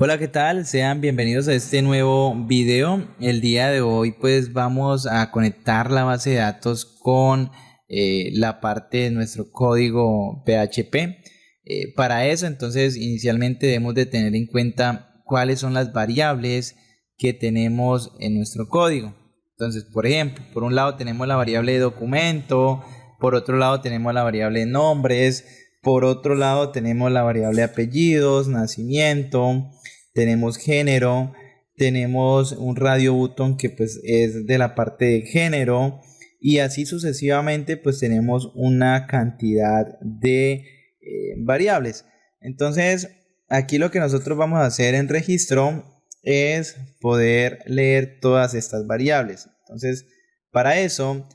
Hola, ¿qué tal? Sean bienvenidos a este nuevo video. El día de hoy pues vamos a conectar la base de datos con la parte de nuestro código PHP. Para eso entonces inicialmente debemos de tener en cuenta cuáles son las variables que tenemos en nuestro código. Entonces, por ejemplo, por un lado tenemos la variable de documento, por otro lado tenemos la variable de nombres, por otro lado tenemos la variable de apellidos, nacimiento, tenemos género, tenemos un radio button que pues es de la parte de género y así sucesivamente pues tenemos una cantidad de variables. Entonces aquí lo que nosotros vamos a hacer en registro es poder leer todas estas variables. Entonces para eso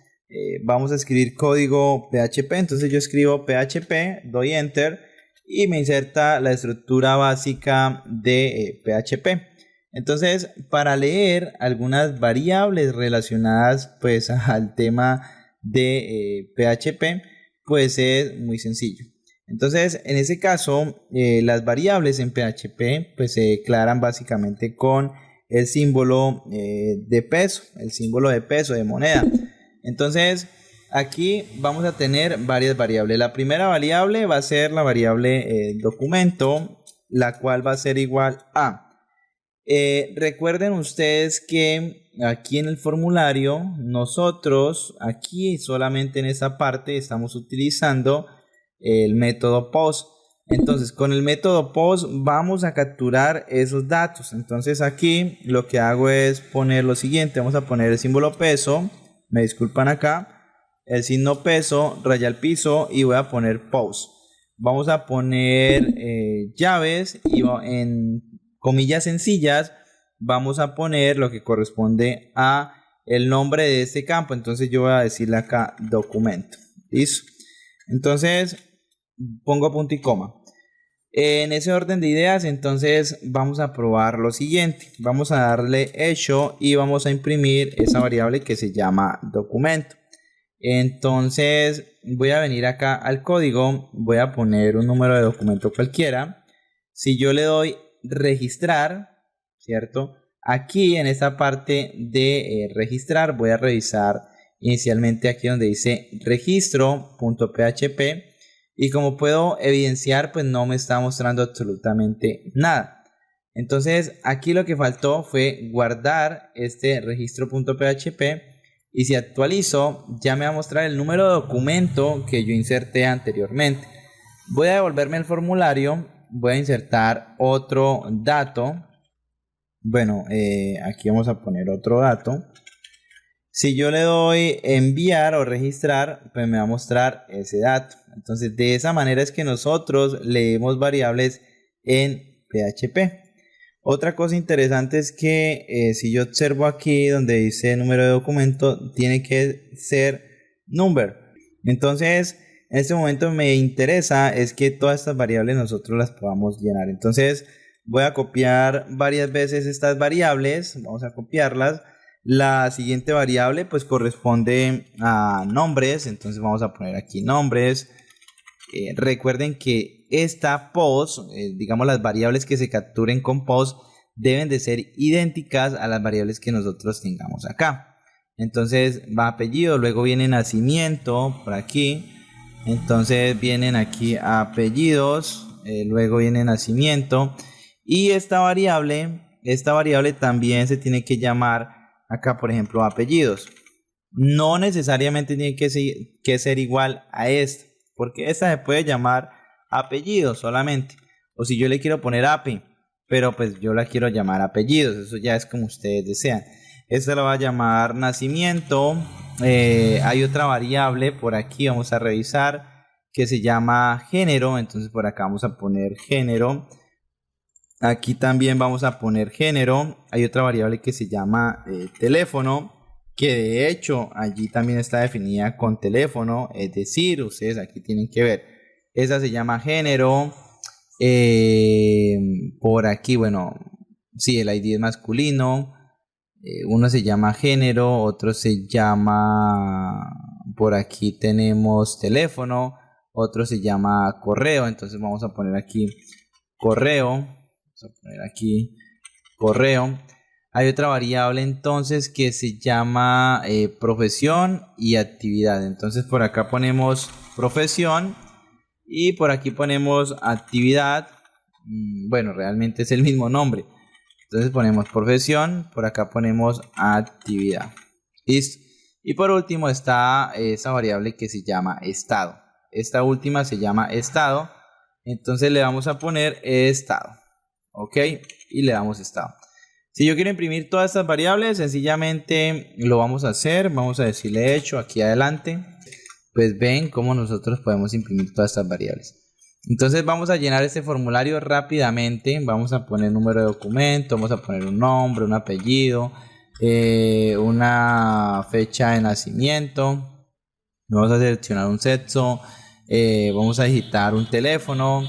vamos a escribir código PHP. Entonces yo escribo PHP, doy enter y me inserta la estructura básica de PHP. Entonces, para leer algunas variables relacionadas pues al tema de PHP, pues es muy sencillo. Entonces, en ese caso, las variables en PHP pues se declaran básicamente con el símbolo de peso, el símbolo de peso, de moneda. Entonces, aquí vamos a tener varias variables. La primera variable va a ser la variable documento, la cual va a ser igual a. Recuerden ustedes que aquí en el formulario, nosotros aquí solamente en esta parte estamos utilizando el método post. Entonces, con el método post vamos a capturar esos datos. Entonces, aquí lo que hago es poner lo siguiente. Vamos a poner el símbolo peso. Me disculpan acá. El signo peso, raya al piso y voy a poner post. Vamos a poner llaves y en comillas sencillas vamos a poner lo que corresponde a el nombre de este campo. Entonces yo voy a decirle acá documento. Listo. Entonces pongo punto y coma. En ese orden de ideas, entonces vamos a probar lo siguiente. Vamos a darle hecho y vamos a imprimir esa variable que se llama documento. Entonces voy a venir acá al código, voy a poner un número de documento cualquiera. Si yo le doy registrar, ¿cierto? Aquí en esta parte de registrar voy a revisar inicialmente aquí donde dice registro.php y como puedo evidenciar pues no me está mostrando absolutamente nada. Entonces aquí lo que faltó fue guardar este registro.php y si actualizo ya me va a mostrar el número de documento que yo inserté anteriormente. Voy a devolverme el formulario, voy a insertar otro dato. Bueno, aquí vamos a poner otro dato. Si yo le doy enviar o registrar, pues me va a mostrar ese dato. Entonces de esa manera es que nosotros leemos variables en PHP. Otra cosa interesante es que si yo observo aquí donde dice número de documento, tiene que ser number. Entonces, en este momento me interesa es que todas estas variables nosotros las podamos llenar. Entonces, voy a copiar varias veces estas variables. Vamos a copiarlas. La siguiente variable pues corresponde a nombres. Entonces, vamos a poner aquí nombres. Recuerden que esta post, digamos las variables que se capturen con post deben de ser idénticas a las variables que nosotros tengamos acá. Entonces va apellido, luego viene nacimiento por aquí. Entonces vienen aquí apellidos, luego viene nacimiento. Y esta variable también se tiene que llamar acá, por ejemplo, apellidos. No necesariamente tiene que ser igual a esta, porque esta se puede llamar apellido solamente. O si yo le quiero poner API, pero pues yo la quiero llamar apellidos, eso ya es como ustedes desean. Esta la va a llamar nacimiento. Hay otra variable por aquí, vamos a revisar, que se llama género. Entonces por acá vamos a poner género. Aquí también vamos a poner género. Hay otra variable que se llama teléfono, que de hecho allí también está definida con teléfono, es decir, ustedes aquí tienen que ver, esa se llama género. Por aquí, bueno, sí, el ID es masculino, uno se llama género, otro se llama, por aquí tenemos teléfono, otro se llama correo. Entonces vamos a poner aquí correo, Vamos a poner aquí correo. Hay otra variable entonces que se llama profesión y actividad. Entonces por acá ponemos profesión y por aquí ponemos actividad. Bueno, realmente es el mismo nombre. Entonces ponemos profesión, por acá ponemos actividad. Listo. Y por último está esa variable que se llama estado. Esta última se llama estado. Entonces le vamos a poner estado. Ok. Y le damos estado. Si yo quiero imprimir todas estas variables, sencillamente lo vamos a hacer. Vamos a decirle hecho aquí adelante. Pues ven cómo nosotros podemos imprimir todas estas variables. Entonces vamos a llenar este formulario rápidamente. Vamos a poner número de documento, vamos a poner un nombre, un apellido, una fecha de nacimiento. Vamos a seleccionar un sexo, vamos a digitar un teléfono,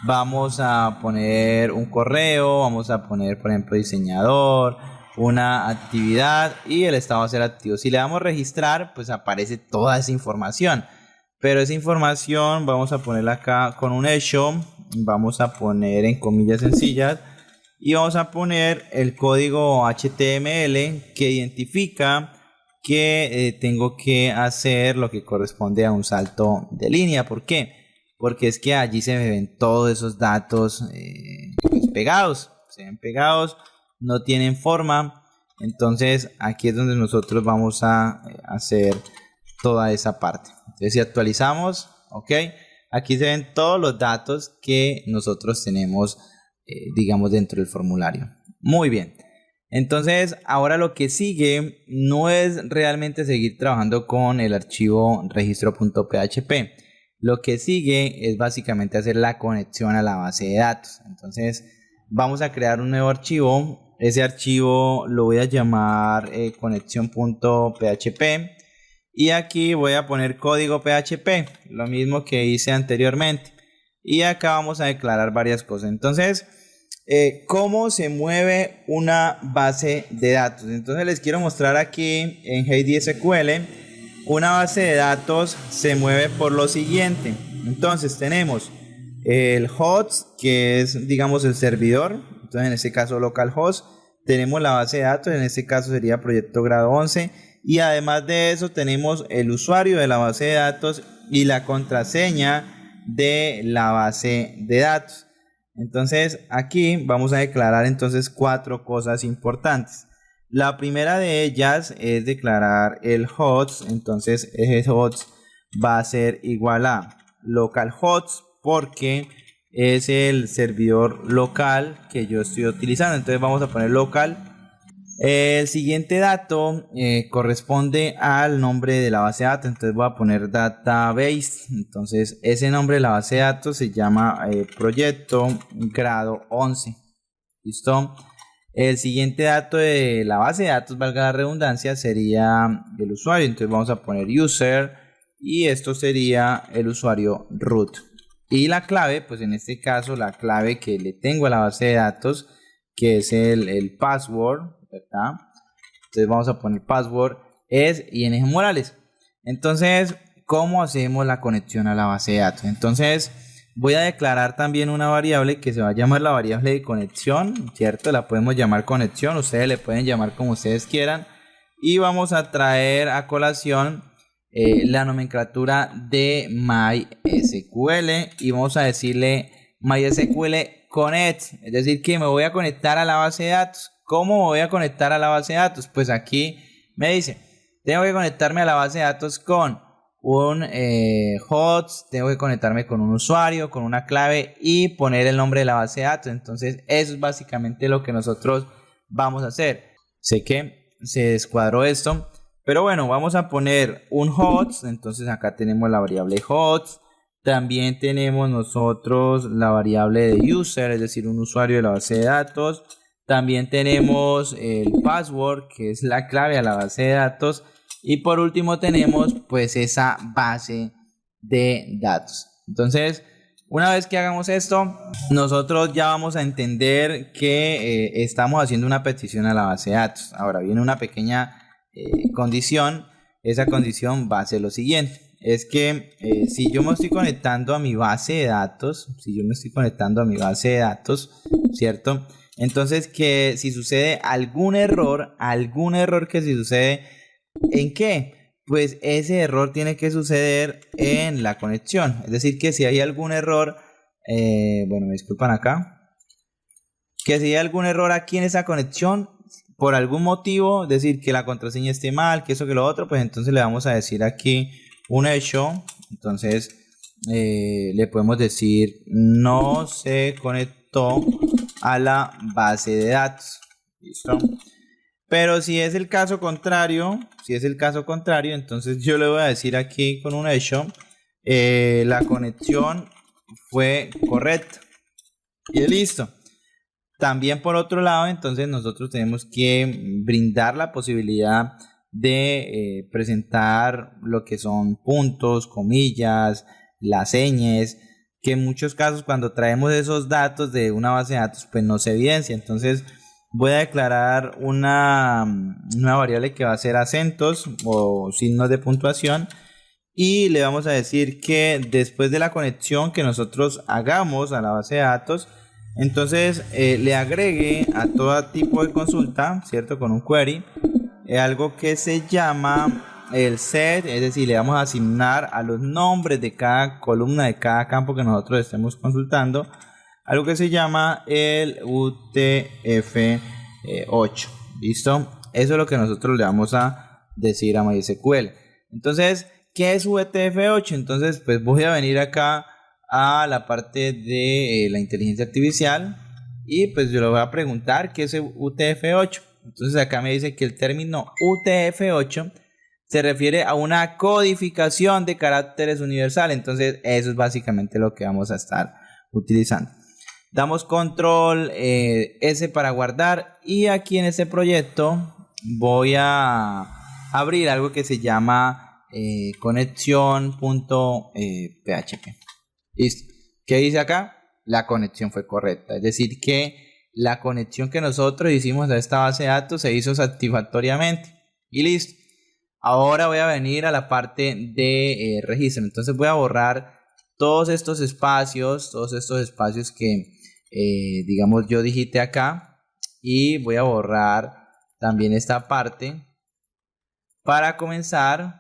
vamos a poner un correo, vamos a poner por ejemplo diseñador, una actividad y el estado va a ser activo. Si le damos registrar, pues aparece toda esa información. Pero esa información vamos a ponerla acá con un hecho, vamos a poner en comillas sencillas y vamos a poner el código HTML que identifica que tengo que hacer lo que corresponde a un salto de línea. ¿Por qué? Porque es que allí se me ven todos esos datos pues pegados, se ven pegados, no tienen forma. Entonces aquí es donde nosotros vamos a hacer toda esa parte. Entonces si actualizamos, ok, aquí se ven todos los datos que nosotros tenemos digamos dentro del formulario. Muy bien, entonces ahora lo que sigue no es realmente seguir trabajando con el archivo registro.php. Lo que sigue es básicamente hacer la conexión a la base de datos. Entonces vamos a crear un nuevo archivo. Ese archivo lo voy a llamar conexión.php. Y aquí voy a poner código PHP, lo mismo que hice anteriormente. Y acá vamos a declarar varias cosas. Entonces, ¿cómo se mueve una base de datos? Entonces les quiero mostrar aquí en HeidiSQL. Una base de datos se mueve por lo siguiente. Entonces tenemos el host, que es digamos el servidor. Entonces en este caso localhost. Tenemos la base de datos, en este caso sería proyecto grado 11. Y además de eso tenemos el usuario de la base de datos y la contraseña de la base de datos. Entonces aquí vamos a declarar entonces 4 cosas importantes. La primera de ellas es declarar el host. Entonces ese host va a ser igual a localhost porque es el servidor local que yo estoy utilizando. Entonces vamos a poner local. El siguiente dato corresponde al nombre de la base de datos. Entonces voy a poner database. Entonces ese nombre de la base de datos se llama proyecto grado 11. ¿Listo? El siguiente dato de la base de datos, valga la redundancia, sería el usuario. Entonces vamos a poner user y esto sería el usuario root. Y la clave, pues en este caso la clave que le tengo a la base de datos, que es el password, ¿verdad? Entonces vamos a poner password es ING Morales. Entonces, ¿cómo hacemos la conexión a la base de datos? Entonces voy a declarar también una variable que se va a llamar la variable de conexión, ¿cierto? La podemos llamar conexión, ustedes le pueden llamar como ustedes quieran. Y vamos a traer a colación la nomenclatura de MySQL y vamos a decirle MySQL Connect, es decir que me voy a conectar a la base de datos. ¿Cómo me voy a conectar a la base de datos? Pues aquí me dice, tengo que conectarme a la base de datos con un host, tengo que conectarme con un usuario, con una clave y poner el nombre de la base de datos. Entonces eso es básicamente lo que nosotros vamos a hacer. Sé que se descuadró esto, pero bueno, vamos a poner un host. Entonces acá tenemos la variable host. También tenemos nosotros la variable de user, es decir, un usuario de la base de datos. También tenemos el password, que es la clave a la base de datos. Y por último tenemos pues esa base de datos. Entonces, una vez que hagamos esto, nosotros ya vamos a entender que estamos haciendo una petición a la base de datos. Ahora viene una pequeña condición. Esa condición va a ser lo siguiente. es que si yo me estoy conectando a mi base de datos, ¿cierto? Entonces que si sucede algún error que si sucede, ¿en qué? Pues ese error tiene que suceder en la conexión. Es decir, que si hay algún error, bueno, me disculpan acá, que si hay algún error aquí en esa conexión, por algún motivo, es decir, que la contraseña esté mal, que eso, que lo otro, pues entonces le vamos a decir aquí un hecho. Entonces le podemos decir no se conectó a la base de datos. ¿Listo? Pero si es el caso contrario, entonces yo le voy a decir aquí con un hecho, la conexión fue correcta. Y listo. También por otro lado, entonces nosotros tenemos que brindar la posibilidad de presentar lo que son puntos, comillas, las señas, que en muchos casos cuando traemos esos datos de una base de datos pues no se evidencia. Entonces voy a declarar una variable que va a ser acentos o signos de puntuación, y le vamos a decir que después de la conexión que nosotros hagamos a la base de datos, entonces le agregue a todo tipo de consulta, ¿cierto? Con un query, algo que se llama el set, es decir, le vamos a asignar a los nombres de cada columna, de cada campo que nosotros estemos consultando, algo que se llama el UTF-8. ¿Listo? Eso es lo que nosotros le vamos a decir a MySQL. Entonces, ¿qué es UTF-8? Entonces, pues voy a venir acá a la parte de la inteligencia artificial y pues yo le voy a preguntar qué es UTF-8. Entonces acá me dice que el término UTF-8 se refiere a una codificación de caracteres universal. Entonces eso es básicamente lo que vamos a estar utilizando. Damos control S para guardar, y aquí en este proyecto voy a abrir algo que se llama conexión.php. Listo. ¿Qué dice acá? La conexión fue correcta. Es decir, que la conexión que nosotros hicimos a esta base de datos se hizo satisfactoriamente. Y listo. Ahora voy a venir a la parte de registro. Entonces voy a borrar todos estos espacios que, digamos, yo digité acá. Y voy a borrar también esta parte para comenzar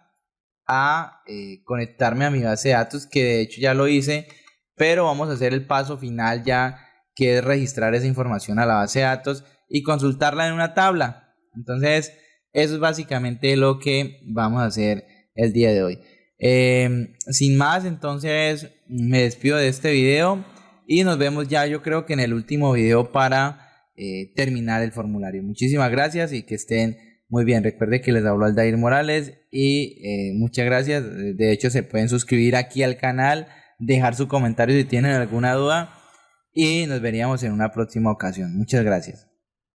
a conectarme a mi base de datos, que de hecho ya lo hice, pero vamos a hacer el paso final ya, que es registrar esa información a la base de datos y consultarla en una tabla. Entonces eso es básicamente lo que vamos a hacer el día de hoy. Sin más, entonces me despido de este video y nos vemos ya, yo creo que en el último video para terminar el formulario. Muchísimas gracias y que estén muy bien. Recuerde que les habló Aldair Morales y muchas gracias. De hecho, se pueden suscribir aquí al canal, dejar su comentario si tienen alguna duda, y nos veríamos en una próxima ocasión. Muchas gracias.